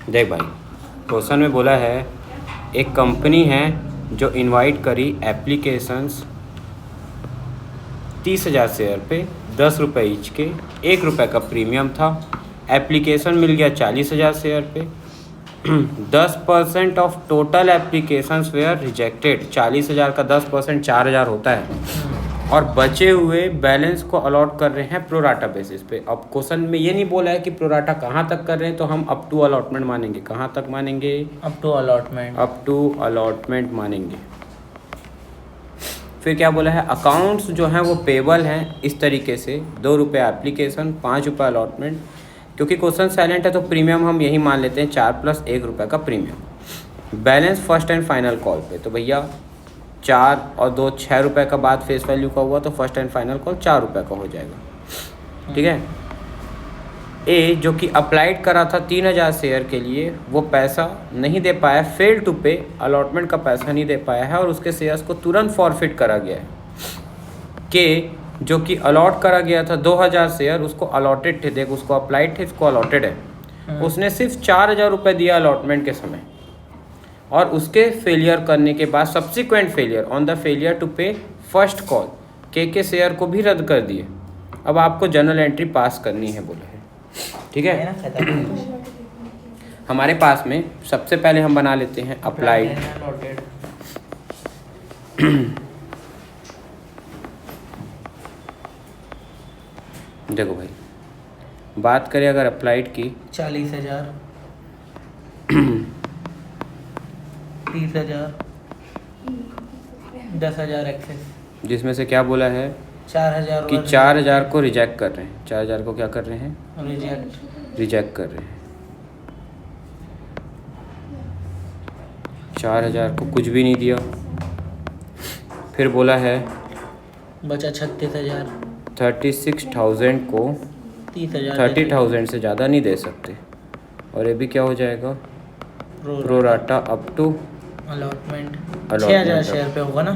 देख भाई, क्वेश्चन में बोला है एक कंपनी है जो इनवाइट करी एप्लीकेशंस 30,000 शेयर पे 10 रुपये ईच के, 1 रुपये का प्रीमियम था। एप्लीकेशन मिल गया 40,000 शेयर पे। 10% of total applications were rejected. 40,000 का 10% 4,000 होता है, और बचे हुए बैलेंस को अलॉट कर रहे हैं प्रोराटा बेसिस पे। अब क्वेश्चन में ये नहीं बोला है कि प्रोराटा कहाँ तक कर रहे हैं, तो हम अप टू अलॉटमेंट मानेंगे। कहाँ तक मानेंगे? Up to allotment. Up to allotment मानेंगे। फिर क्या बोला है, अकाउंट्स जो हैं वो पेबल हैं इस तरीके से, 2 रुपये एप्लीकेशन, 5 रुपये अलॉटमेंट। क्योंकि क्वेश्चन साइलेंट है तो प्रीमियम हम यही मान लेते हैं, 4 + 1 रुपये का premium. Balance first and final call पे, तो भैया 4 और 2 6 रुपये का बाद फेस वैल्यू का हुआ, तो फर्स्ट एंड फाइनल कॉल 4 रुपये का हो जाएगा। ठीक है। ए जो कि अप्लाइड करा था 3,000 शेयर के लिए, वो पैसा नहीं दे पाया, फेल टू पे, अलॉटमेंट का पैसा नहीं दे पाया है, और उसके शेयर्स को तुरंत फॉरफिट करा गया है। के जो कि अलॉट करा गया था 2,000 शेयर, उसको अलॉटेड थे, देख उसको अप्लाइड थे, इसको अलॉटेड है। उसने सिर्फ 4,000 रुपये दिया अलॉटमेंट के समय, और उसके फेलियर करने के बाद subsequent failure on the failure to pay first call के शेयर को भी रद्द कर दिए। अब आपको जर्नल एंट्री पास करनी है बोला है। ठीक है। हमारे पास में सबसे पहले हम बना लेते हैं अप्लाइड। देखो भाई, बात करें अगर अप्लाइड की, 40,000, 30,000, 10,000 एक्सेस, जिसमें से क्या बोला है 4,000 कि 4,000 को रिजेक्ट कर रहे हैं। 4,000 को क्या कर रहे हैं? रिजेक्ट कर रहे हैं। 4,000 को कुछ भी नहीं दिया। फिर बोला है बचा 36,000, 36,000 को 30,000 से ज़्यादा नहीं दे सकते, और ये भी क्या हो जाएगा, pro rata up to allotment. 6,000 share पे होगा ना?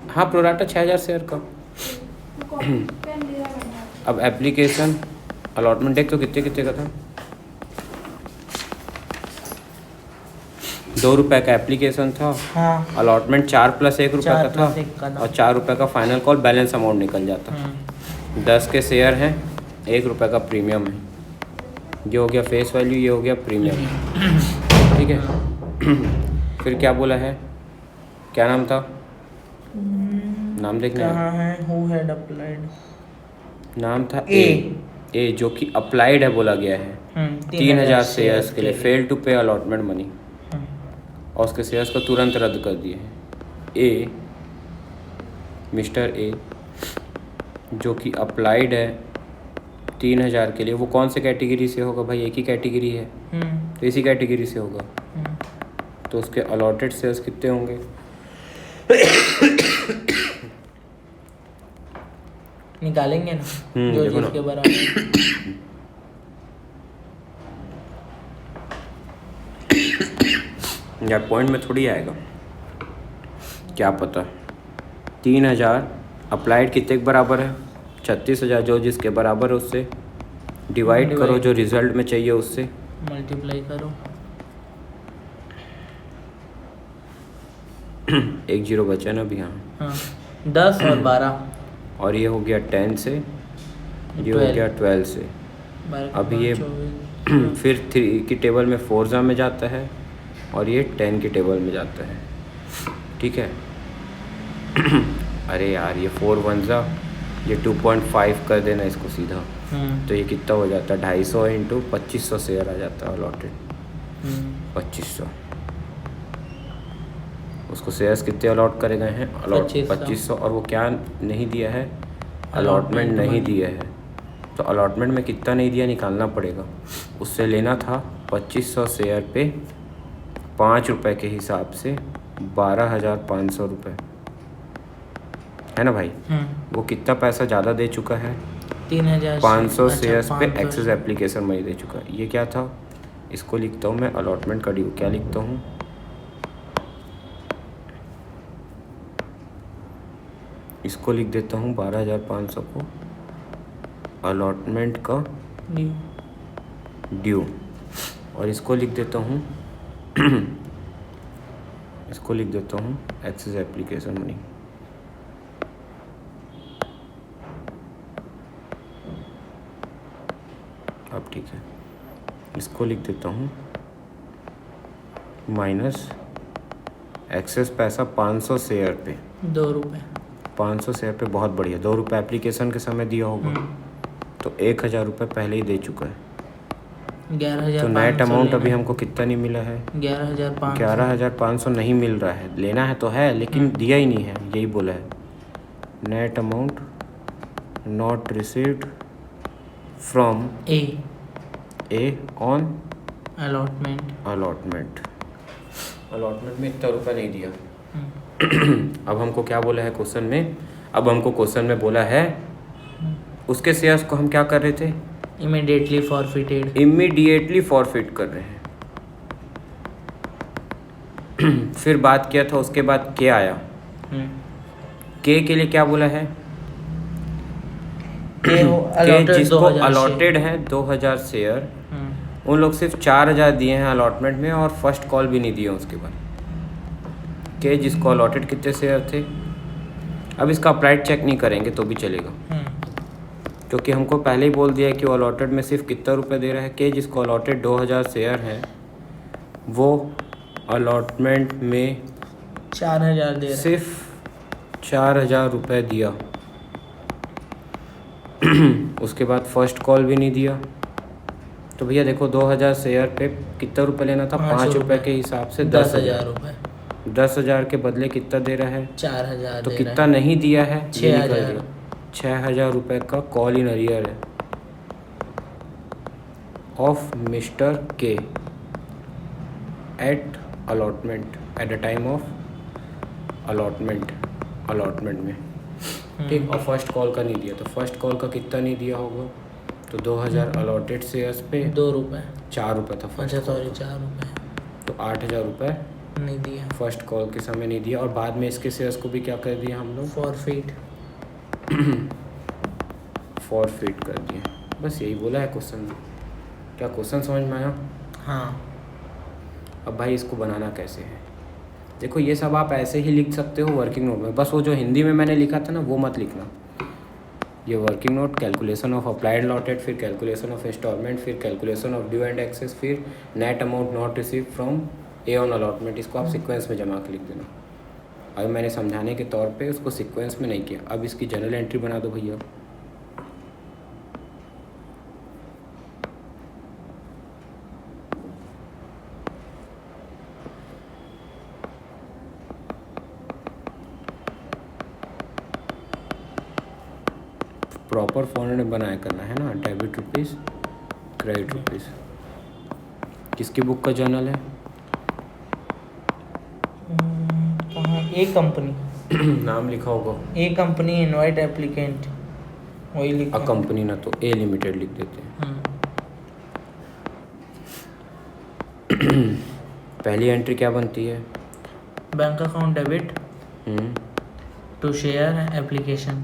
हाँ, प्रोराटा 6,000 शेयर का। अब एप्लीकेशन अलॉटमेंट देख तो कितने कितने का था। 2 रुपये का एप्लीकेशन था। हाँ। अलॉटमेंट 4 + 1 रुपये का था, और 4 रुपये का फाइनल कॉल बैलेंस अमाउंट निकल जाता। 10 के शेयर हैं, 1 रुपये का प्रीमियम है। ये हो गया फेस वैल्यू, ये हो गया प्रीमियम। ठीक है। फिर क्या बोला है, क्या नाम था? नाम देखना है। Who had applied? नाम था ए जो कि अप्लाइड है बोला गया है 3,000 शेयर्स के लिए, फेल टू पे अलॉटमेंट मनी, और उसके शेयर्स को तुरंत रद्द कर दिए हैं। ए, मिस्टर ए जो कि अप्लाइड है 3,000 के लिए, वो कौन से कैटेगरी से होगा भाई? एक ही कैटेगरी है, तो इसी कैटेगरी से होगा। तो उसके अलॉटेड शेयर्स कितने होंगे? निकालेंगे ना जो जिसके बराबर। यार पॉइंट में थोड़ी आएगा, क्या पता। 3,000 अप्लाइड कितने के बराबर है? 36,000। जो जिसके बराबर है उससे डिवाइड करो, जो रिजल्ट में चाहिए उससे मल्टीप्लाई करो। 1 0 बचा ना अभी। हाँ, 10 और 12, और ये हो गया 10 से, ये हो गया 12 से। अभी ये फिर 3 की टेबल में 4 में जाता है, और ये 10 की टेबल में जाता है। ठीक है। अरे यार, ये 4 1 ये 2.5 कर देना इसको सीधा, तो ये कितना हो जाता है? 250 इंटू 2500 शेयर आ जाता है अलॉटेड। 2500। उसको शेयर्स कितने अलॉट करे गए हैं? 2500। और वो क्या नहीं दिया है? अलॉटमेंट नहीं दिया है। तो अलॉटमेंट में कितना नहीं दिया निकालना पड़ेगा। उससे लेना था 2500 शेयर पे 5 रुपये के हिसाब से 12,500 रुपये, है ना भाई? वो कितना पैसा ज़्यादा दे चुका है? 3,500 शेयर्स पे एक्सेस एप्लीकेशन मनी दे चुका है। ये क्या था? इसको लिखता हूँ मैं अलॉटमेंट का ड्यू। क्या लिखता हूँ? इसको लिख देता हूँ 12,500 को अलॉटमेंट का ड्यू। और इसको लिख देता हूँ इसको लिख देता हूँ एक्सेस एप्लीकेशन मनी। अब ठीक है, इसको लिख देता हूँ माइनस एक्सेस पैसा 500 शेयर पे 2 रुपये। 500 शेयर पे बहुत बढ़िया। 2 रुपये एप्लीकेशन के समय दिया होगा, तो 1000 रुपये पहले ही दे चुका है। 11,500 तो नेट अमाउंट अभी हमको कितना नहीं मिला है? 11,500। 11,500 नहीं मिल रहा है। लेना है तो है, लेकिन दिया ही नहीं है, यही बोला है। Net amount not received from A on allotment में इतना रुपया नहीं दिया। अब हमको क्या बोला है क्वेश्चन में? अब हमको क्वेश्चन में बोला है उसके शेयर्स को हम क्या कर रहे थे? इमीडिएटली फॉरफिट कर रहे हैं। फिर बात किया था, उसके बाद के आया। के लिए क्या बोला है? के जिसको अलॉटेड है 2000 शेयर, उन लोग सिर्फ 4000 दिए हैं अलॉटमेंट में और फर्स्ट कॉल भी नहीं दिए उसके बाद। के जिसको अलॉटेड कितने शेयर थे? अब इसका अप्लाइड चेक नहीं करेंगे तो भी चलेगा, क्योंकि हमको पहले ही बोल दिया है कि वो अलॉटेड में सिर्फ कितना रुपए दे रहा है। के जिसको अलॉटेड 2000 शेयर है वो अलॉटमेंट में 4000 दे रहा है, सिर्फ 4000 रुपये दिया। उसके बाद फर्स्ट कॉल भी नहीं दिया। तो भैया देखो 2000 शेयर पे कितना रुपये लेना था? 5 रुपये के हिसाब से 10,000 रुपये। 10,000 के बदले कितना दे रहा है? 4,000। तो कितना नहीं दिया है? 6,000। 6,000 रुपये का कॉल इन अरियर है of Mister K at allotment, at the time of allotment में, ठीक। और फर्स्ट कॉल का नहीं दिया, तो फर्स्ट कॉल का कितना नहीं दिया होगा? तो 2000 अलॉटेड शेयर्स पे 2 रुपये। 4 रुपये था फर्स्ट। अच्छा सॉरी, 4 रुपये। तो 8,000 रुपये नहीं दिया, फर्स्ट कॉल के समय नहीं दिया। और बाद में इसके शेयर्स को भी क्या कर दिया हम लोग? फॉरफिट कर दिए। बस यही बोला है क्वेश्चन में। क्या क्वेश्चन समझ में आया? हाँ। अब भाई इसको बनाना कैसे है? देखो ये सब आप ऐसे ही लिख सकते हो वर्किंग नोट में, बस वो जो हिंदी में मैंने लिखा था ना वो मत लिखना। ये working note, calculation of applied allotted, फिर कैलकुलेशन ऑफ इंस्टॉलमेंट, फिर calculation of due and excess, फिर net amount not receive from A on allotment, इसको आप सीक्वेंस में जमा के लिख देना। अभी मैंने समझाने के तौर पे उसको सीक्वेंस में नहीं किया। अब इसकी जनरल एंट्री बना दो भैया। प्रॉपर फॉर्मेट में बनाया करना है ना, डेबिट रुपीज़, क्रेडिट रुपीज़। किसकी बुक का जर्नल है? कहाँ? ए कंपनी। नाम लिखा होगा ए कंपनी इनवाइट एप्लीकेंट, वही लिखा। अ कंपनी ना तो ए लिमिटेड लिख देते हैं। पहली एंट्री क्या बनती है? Bank account debit to share application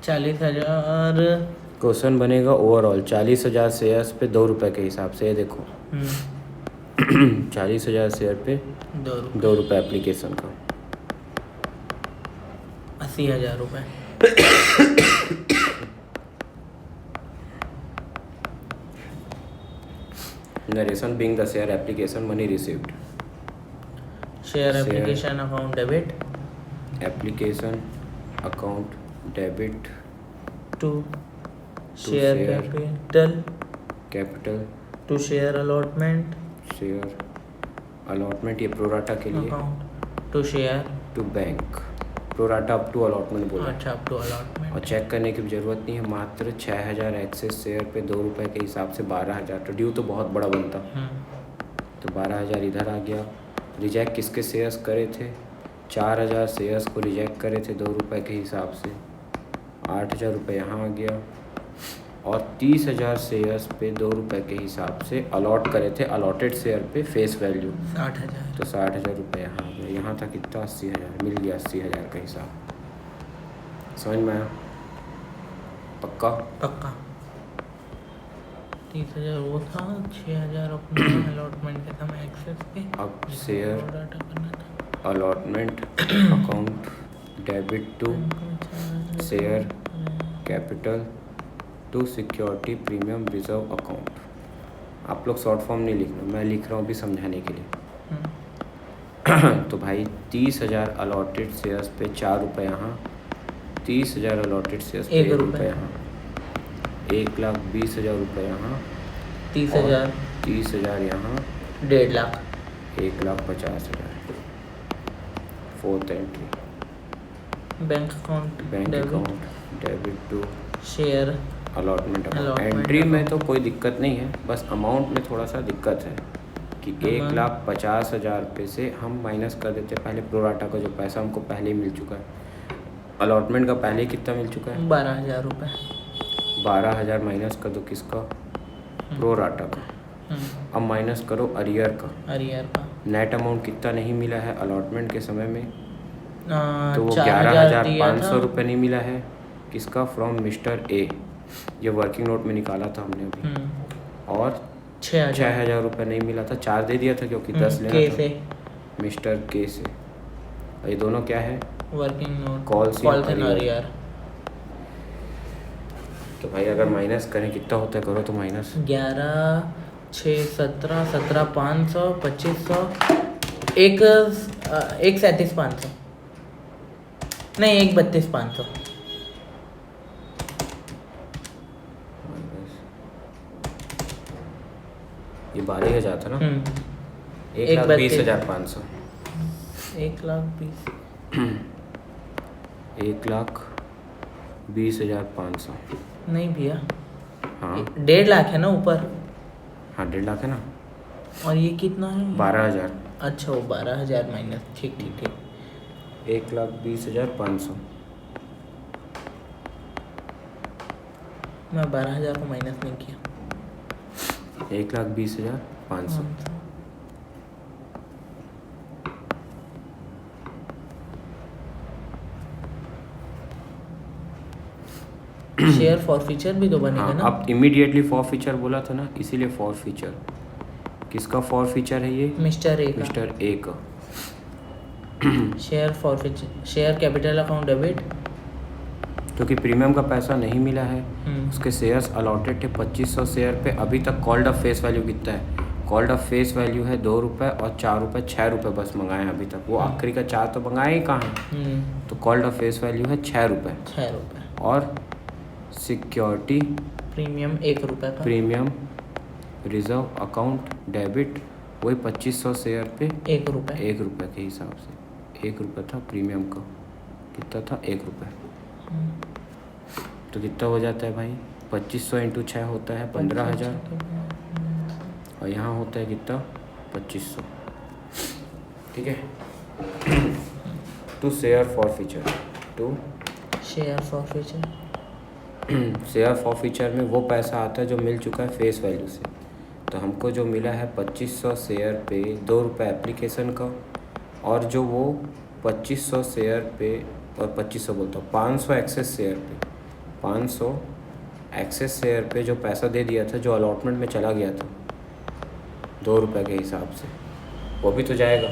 40,000। Question बनेगा ओवरऑल 40,000 शेयर्स पे 2 रुपये के हिसाब से। ये देखो 40,000 शेयर पे 2 रुपये एप्लीकेशन का, 80,000 रुपये। Narration being the share application money received. Share application account debit, application account debit to share capital to share allotment, ये प्रोराटा के लिए, account to share to bank, pro rata up to allotment बोला। अच्छा, up to allotment. और check करने की ज़रूरत नहीं है, मात्र 6,000 एक्सेस शेयर पे 2 रुपये के हिसाब से 12,000। तो ड्यू तो बहुत बड़ा बनता, तो 12,000 इधर आ गया। रिजेक्ट किसके शेयर्स करे थे? 4,000 शेयर्स को रिजेक्ट करे थे 2 रुपये के हिसाब से, 8,000 रुपये यहाँ आ गया। और 30,000 शेयर्स पे 2 रुपये के हिसाब से अलॉट करे थे, अलॉटेड शेयर पे फेस वैल्यू 60,000। तो 60,000 रुपये यहाँ आ गया। यहाँ था कितना? 80,000 मिल गया। 80,000 का हिसाब समझ में आया? पक्का? पक्का। 30,000 वो था, 6,000 अपना अलॉटमेंट के था मैं एक्सेस पे। अब शेयर डाटा करना था। Allotment account debit to share capital to security premium reserve account. आप लोग शॉर्ट फॉर्म नहीं लिख रहे, मैं लिख रहा हूँ अभी समझाने के लिए। तो भाई 30,000 अलॉटेड शेयर्स पे 4 रुपये यहाँ, 30,000 अलॉटेड शेयर्स पे 1 रुपये यहाँ, 1,20,000 रुपये यहाँ, 30,000, 30,000 यहाँ, 1.5 lakh, 1,50,000। Fourth entry bank account, bank account debit to share allotment account. Allotment entry में account। तो कोई दिक्कत नहीं है, बस अमाउंट में थोड़ा सा दिक्कत है कि 1,50,000 रुपये से हम माइनस कर देते हैं पहले प्रोराटा का जो पैसा हमको पहले ही मिल चुका है। अलॉटमेंट का पहले कितना मिल चुका है? 12,000 रुपये। 12,000 माइनस कर दो किसका? प्रोराटा का। अब माइनस करो अरियर का। अरियर का नेट अमाउंट कितना नहीं मिला है अलॉटमेंट के समय में? तो वो 4,000 दिया 11,500 था। रुपये नहीं मिला है किसका? From mister A. ये वर्किंग नोट में निकाला था हमने अभी। और 6,000 रुपये नहीं मिला था, 4 दे दिया था क्योंकि 10 लेना के था से, मिस्टर के से। और ये दोनों क्या है? Working note, calls and arrear. तो भाई अगर माइनस करें कितना होता है, करो तो माइनस। 11, 6, 17, 500, 2500, 1,37,500 नहीं 1,32,500। ये 12,000 था ना? 1,20,500। 1,20,000 1,20,500 नहीं भैया, हाँ 1.5 लाख है ना ऊपर, हाँ 1.5 लाख है ना। और ये कितना है? 12,000। अच्छा वो 12,000 माइनस, ठीक। 1,20,500। मैं 12,000 को माइनस नहीं किया। 1,20,500। शेयर फॉर फीचर भी तो बनेगा हाँ, ना? अब इमीडिएटली फॉर फीचर बोला था ना, इसीलिए फॉर फीचर। किसका फॉर फीचर है ये? मिस्टर ए का। मिस्टर ए का। Share forfeiture, share capital account debit. क्योंकि प्रीमियम का पैसा नहीं मिला है, उसके शेयर्स अलॉटेड थे 2,500 शेयर पे। अभी तक कॉल्ड अप फेस वैल्यू कितना है? कॉल्ड अप फेस वैल्यू है 2 रुपये और 4 रुपये, 6 रुपये बस मंगाए हैं अभी तक। वो आखिरी का 4 तो मंगाए ही कहाँ है? तो कॉल्ड अप फेस वैल्यू है 6 रुपये। 6 रुपये। और सिक्योरिटी प्रीमियम 1 रुपये का। प्रीमियम रिजर्व अकाउंट डेबिट वही 2,500 शेयर पे 1 रुपये। 1 रुपये के हिसाब से 1 रुपये था प्रीमियम का। कितना था? 1 रुपये। तो कितना हो जाता है भाई? 2,500 इंटू 6 होता है 15,000। और यहाँ होता है कितना? 2,500। ठीक है। To share forfeiture, to share forfeiture. Share forfeiture में वो पैसा आता है जो मिल चुका है फेस वैल्यू से। तो हमको जो मिला है 2,500 शेयर पे 2 रुपये एप्लीकेशन का, और जो वो 2,500 शेयर पे, और 2,500 बोलता हूँ 500 एक्सेस शेयर पे, 500 एक्सेस शेयर पे जो पैसा दे दिया था, जो अलॉटमेंट में चला गया था 2 रुपये के हिसाब से, वो भी तो जाएगा।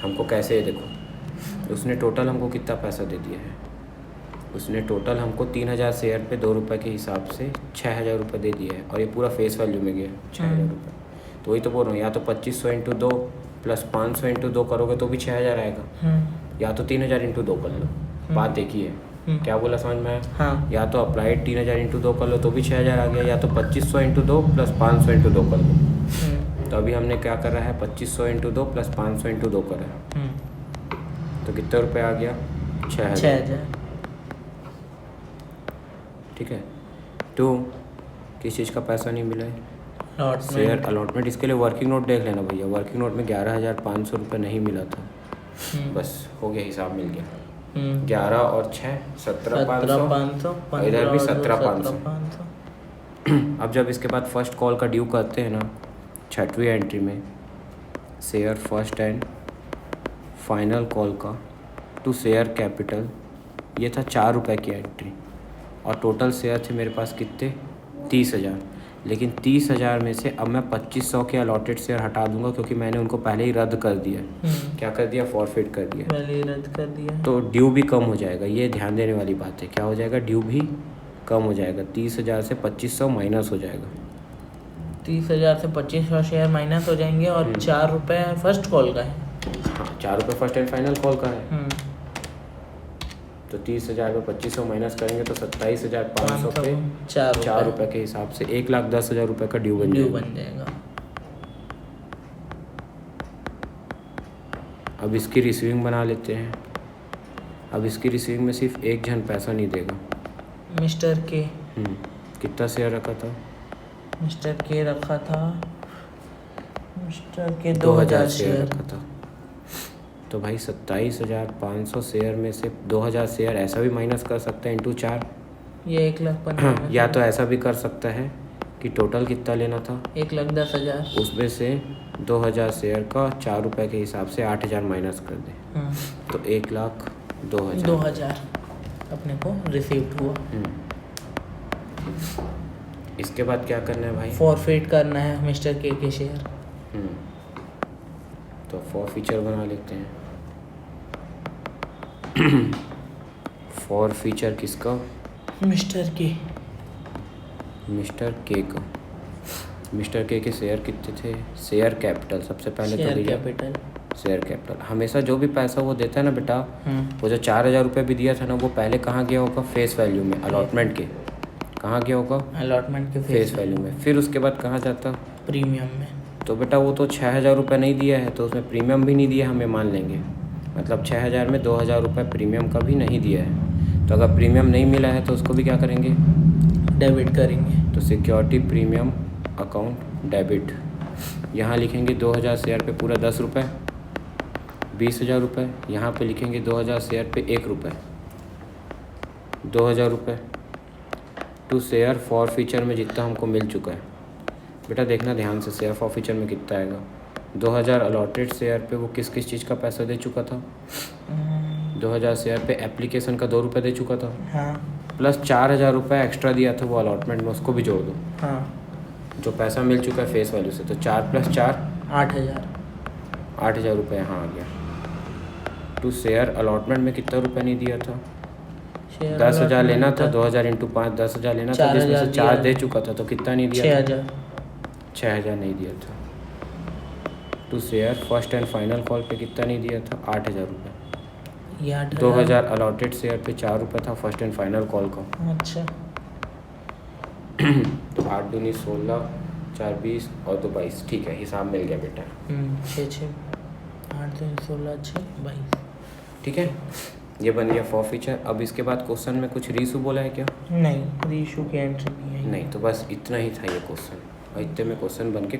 हमको कैसे, ये देखो उसने टोटल हमको कितना पैसा दे दिया है। उसने टोटल हमको 3,000 शेयर पे 2 रुपये के हिसाब से 6,000 रुपये दे दिया है, और ये पूरा फेस वैल्यू में गया 6,000 रुपये। तो वही तो बोल रहा हूँ, या तो 2,500 इंटू 2 प्लस 500 इंटू 2 करोगे तो भी 6,000 आएगा, या तो 3,000 इंटू 2 कर लो। बात देखी है क्या बोला, समझ में आया? हाँ। या तो अप्लाइड 3,000 इंटू 2 कर लो तो भी 6,000 आ गया, या तो 2,500 इंटू 2 प्लस 500 इंटू 2 कर लो। तो अभी हमने क्या कर रहा है? 2,500 इंटू 2 प्लस 500 इंटू 2 करा है, तो कितने रुपये आ गया? 6,000। ठीक है। तो किस चीज़ का पैसा नहीं मिला है? Share allotment. इसके लिए वर्किंग नोट देख लेना भैया। वर्किंग नोट में 11,500 रुपये नहीं मिला था, बस हो गया, हिसाब मिल गया। 11 और 6 17,500, इधर भी 17,500। अब जब इसके बाद फर्स्ट कॉल का ड्यू करते हैं ना 6वीं एंट्री में, share first and final call का टू शेयर कैपिटल, ये था 4 रुपये की एंट्री, और टोटल शेयर थे मेरे पास कितने? 30,000। लेकिन 30,000 में से अब मैं 2500 के अलॉटेड शेयर हटा दूंगा क्योंकि मैंने उनको पहले ही रद्द कर दिया। क्या कर दिया? फॉरफिट कर दिया। पहले ही रद्द कर दिया है। तो ड्यू भी कम हो जाएगा, ये ध्यान देने वाली बात है। क्या हो जाएगा? ड्यू भी कम हो जाएगा। 30,000 से 2500 माइनस हो जाएगा। 30,000 से 2500 शेयर माइनस हो जाएंगे और 4 रुपये फर्स्ट कॉल का है। हाँ, 4 रुपये फर्स्ट एंड फाइनल कॉल का है। तो 30,000 में 2500 माइनस करेंगे तो 27,500 पे 4 रुपये के हिसाब से 1,10,000 रुपये का ड्यू बन जाएगा। अब इसकी रिसीविंग बना लेते हैं। अब इसकी रिसीविंग में सिर्फ एक जन पैसा नहीं देगा। मिस्टर के कितना शेयर रखा था? मिस्टर के रखा था, मिस्टर के 2000 शेयर रखा था। तो भाई 27,500 शेयर में से 2000 शेयर ऐसा भी माइनस कर सकते हैं इंटू 4। ये 1,15,000। या तो ऐसा भी कर सकता है कि टोटल कितना लेना था? 1,10,000। उसमें से 2000 शेयर का 4 रुपये के हिसाब से 8,000 माइनस कर दे तो 1,02,000 2,000 अपने को रिसीव्ड हुआ। इसके बाद क्या करना है भाई? फॉरफिट करना है मिस्टर के शेयर। तो फॉर फीचर बना लेते हैं। फॉर फीचर किसका? मिस्टर के का। मिस्टर के शेयर कितने थे? शेयर कैपिटल सबसे पहले तो शेयर कैपिटल हमेशा जो भी पैसा वो देता है ना बेटा, वो जो 4,000 रुपये भी दिया था ना, वो पहले कहाँ गया होगा? फेस वैल्यू में, अलॉटमेंट के। कहाँ गया होगा? अलॉटमेंट के फेस वैल्यू में। फिर उसके बाद कहाँ जाता? प्रीमियम में। तो बेटा वो तो 6,000 रुपये नहीं दिया है, तो उसमें प्रीमियम भी नहीं दिया, हमें मान लेंगे। मतलब 6,000 में 2,000 रुपये प्रीमियम का भी नहीं दिया है। तो अगर प्रीमियम नहीं मिला है तो उसको भी क्या करेंगे? डेबिट करेंगे। तो सिक्योरिटी प्रीमियम अकाउंट डेबिट। यहाँ लिखेंगे 2000 शेयर पे पूरा 10 रुपये, 20,000 रुपये। यहाँ पे लिखेंगे 2000 शेयर पे 1 रुपये, 2,000 रुपये टू शेयर फॉर फीचर में जितना हमको मिल चुका है। बेटा देखना ध्यान से, शेयर फॉर फीचर में कितना आएगा। 2000 अलॉटेड शेयर पे वो किस किस चीज़ का पैसा दे चुका था? 2000 शेयर पे एप्लीकेशन का 2 रुपये दे चुका था। प्लस 4,000 रुपये एक्स्ट्रा दिया था वो अलॉटमेंट में, उसको भी जोड़ दो। जो पैसा मिल चुका है फेस वैल्यू से, तो 4 + 4 8,000 रुपये यहाँ आ गया। टू शेयर अलॉटमेंट में कितना रुपये नहीं दिया था? 10,000 लेना था, 2000 × 5 10,000 लेना था, जिसमें से 4 दे चुका था, तो कितना नहीं दिया? 6,000 नहीं दिया था। To share first and final call पे कितना नहीं दिया था? 8,000 रुपये। 2000 अलॉटेड शेयर पे 4 रुपये था फर्स्ट एंड फाइनल कॉल का। अच्छा। तो 8 दूनी 16, 4 20 और 2 22। ठीक है, हिसाब मिल गया बेटा। 6 8 दूनी 16 6 22। ठीक है, ये बन गया फॉर फीचर। अब इसके बाद क्वेश्चन में कुछ रीशू बोला है क्या? नहीं, रीशू की एंट्री नहीं है। नहीं, तो बस इतना ही था ये क्वेश्चन, और इतने में क्वेश्चन बन के